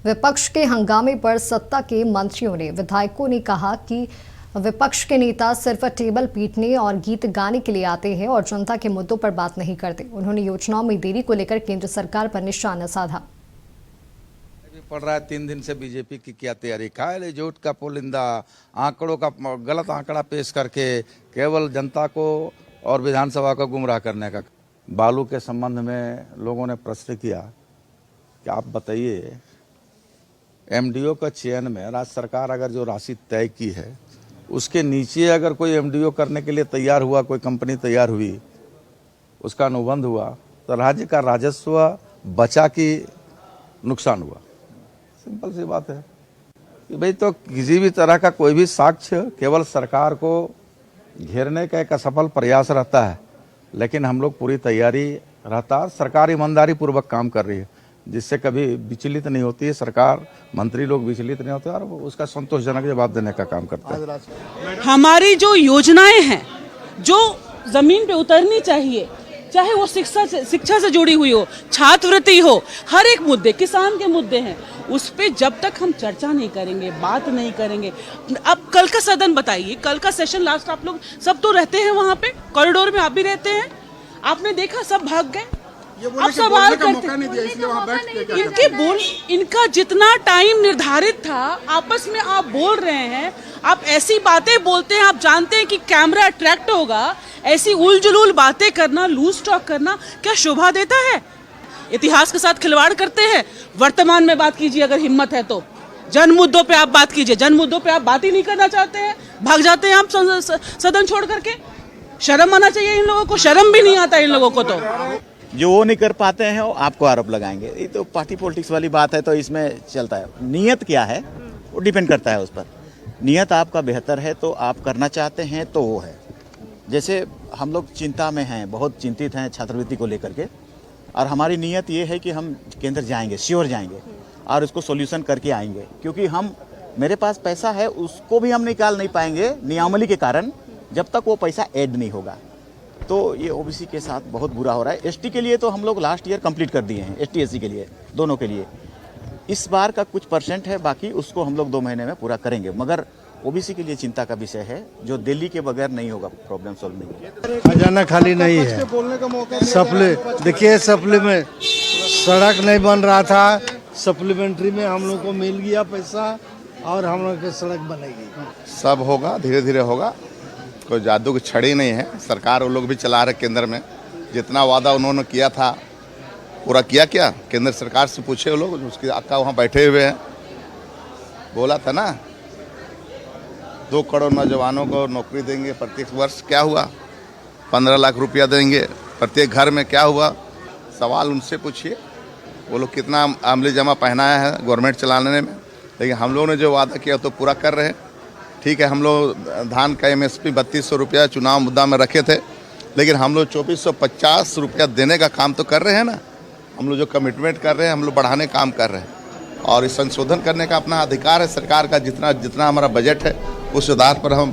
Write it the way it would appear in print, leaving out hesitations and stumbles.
विपक्ष के हंगामे पर सत्ता के मंत्रियों ने विधायकों ने कहा कि विपक्ष के नेता सिर्फ टेबल पीटने और गीत गाने के लिए आते हैं और जनता के मुद्दों पर बात नहीं करते। उन्होंने योजनाओं में देरी को लेकर केंद्र सरकार पर निशाना साधा। पड़ रहा है 3 दिन से बीजेपी की क्या तैयारी, खाली झूठ का पुलिंदा, आंकड़ों का गलत आंकड़ा पेश करके केवल जनता को और विधानसभा को गुमराह करने का। बालू के संबंध में लोगों ने प्रश्न किया कि आप बताइए, एमडीओ का चयन में राज्य सरकार अगर जो राशि तय की है उसके नीचे अगर कोई एमडीओ करने के लिए तैयार हुआ, कोई कंपनी तैयार हुई, उसका अनुबंध हुआ, तो राज्य का राजस्व बचा कि नुकसान हुआ। सिंपल सी बात है कि भाई, तो किसी भी तरह का कोई भी साक्ष्य केवल सरकार को घेरने का एक असफल प्रयास रहता है, लेकिन हम लोग पूरी तैयारी रहता है। सरकार ईमानदारी पूर्वक काम कर रही है, जिससे कभी विचलित नहीं होती है सरकार, मंत्री लोग विचलित नहीं होते और उसका संतोषजनक जवाब देने का काम करता है। हमारी जो योजनाएं हैं जो जमीन पे उतरनी चाहिए, चाहे वो शिक्षा से जुड़ी हुई हो, छात्रवृत्ति हो, हर एक मुद्दे, किसान के मुद्दे हैं, उस पे जब तक हम चर्चा नहीं करेंगे, बात नहीं करेंगे। अब कल का सदन बताइए, कल का सेशन लास्ट, आप लोग सब तो रहते हैं वहां पे, कॉरिडोर में आप भी रहते हैं, आपने देखा सब भाग गए। अब सवाल करते इनका जितना टाइम निर्धारित था, आपस में आप बोल रहे हैं, आप ऐसी बातें बोलते हैं, आप जानते हैं कि कैमरा अट्रैक्ट होगा, ऐसी उलझुल बातें करना, लूज टॉक करना क्या शोभा देता है? इतिहास के साथ खिलवाड़ करते हैं। वर्तमान में बात कीजिए अगर हिम्मत है तो, जन मुद्दों पे आप बात कीजिए। जन मुद्दों पे आप बात ही नहीं करना चाहते हैं, भाग जाते हैं आप सदन छोड़ करके। शर्म आना चाहिए इन लोगों को, शर्म भी नहीं आता इन लोगों को। तो जो वो नहीं कर पाते हैं वो आपको आरोप लगाएंगे। ये तो पार्टी पॉलिटिक्स वाली बात है, तो इसमें चलता है। नियत क्या है वो डिपेंड करता है उस पर। नियत आपका बेहतर है तो आप करना चाहते हैं तो वो है। जैसे हम लोग चिंता में हैं, बहुत चिंतित हैं छात्रवृत्ति को लेकर के, और हमारी नियत ये है कि हम केंद्र जाएंगे, श्योर जाएंगे और उसको सॉल्यूशन करके आएंगे। क्योंकि मेरे पास पैसा है, उसको भी हम निकाल नहीं पाएंगे नियमावली के कारण जब तक वो पैसा ऐड नहीं होगा। तो ये ओबीसी के साथ बहुत बुरा हो रहा है। एसटी के लिए तो हम लोग लास्ट ईयर कंप्लीट कर दिए हैं, एसटी एससी के लिए, दोनों के लिए। इस बार का कुछ परसेंट है, बाकी उसको हम लोग 2 महीने में पूरा करेंगे। मगर ओबीसी के लिए चिंता का विषय है, जो दिल्ली के बगैर नहीं होगा प्रॉब्लम सॉल्व नहीं। खजाना खाली नहीं है। देखिए सप्ली में सड़क नहीं बन रहा था, सप्लीमेंट्री में हम लोग को मिल गया पैसा और हम लोग की सड़क बनेगी। सब होगा, धीरे धीरे होगा, कोई जादू की छड़ी नहीं है। सरकार वो लोग भी चला रहे केंद्र में, जितना वादा उन्होंने किया था पूरा किया क्या? केंद्र सरकार से पूछे वो लोग, उसके अक्का वहाँ बैठे हुए हैं। बोला था ना 2 करोड़ नौजवानों को नौकरी देंगे प्रत्येक वर्ष, क्या हुआ? 15 लाख रुपया देंगे प्रत्येक घर में, क्या हुआ? सवाल उनसे पूछिए, वो लोग कितना अमली जमा पहनाया है गवर्नमेंट चलाने में। लेकिन हम लोगों ने जो वादा किया तो पूरा कर रहे हैं। ठीक है, हम लोग धान का MSP 3200 रुपया चुनाव मुद्दा में रखे थे, लेकिन हम लोग 2450 रुपया देने का काम तो कर रहे हैं ना। हम लोग जो कमिटमेंट कर रहे हैं, हम लोग बढ़ाने काम कर रहे हैं और इस संशोधन करने का अपना अधिकार है सरकार का। जितना हमारा बजट है उस आधार पर हम